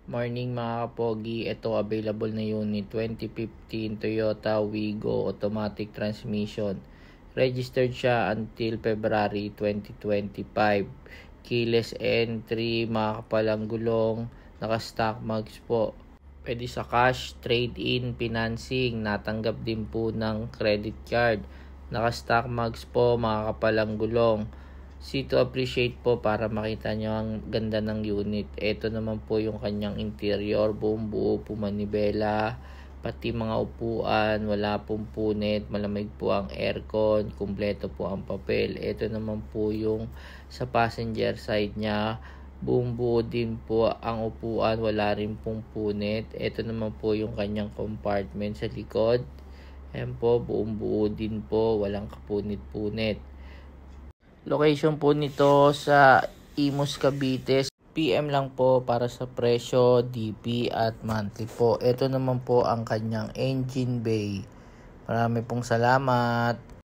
Morning mga kapogi, ito available na unit 2015 Toyota Wigo automatic transmission. Registered siya until February 2025. Keyless entry, mga kapalang gulong, naka-stock mags po. Pwede sa cash, trade-in, financing, natanggap din po ng credit card. Naka-stock mags po, mga kapalang gulong. See to appreciate po para makita nyo ang ganda ng unit. Ito naman po yung kanyang interior, buong buo po manibela, pati mga upuan, wala pong punit, malamig po ang aircon, kumpleto po ang papel. Ito naman po yung sa passenger side niya, buong buo din po ang upuan, wala rin pong punit. Ito naman po yung kanyang compartment sa likod. Ayan po, buong buo din po, walang kapunit-punit. Location po nito sa Imus, Cavite. PM lang po para sa presyo, DP at monthly po. Ito naman po ang kanyang engine bay. Marami pong salamat.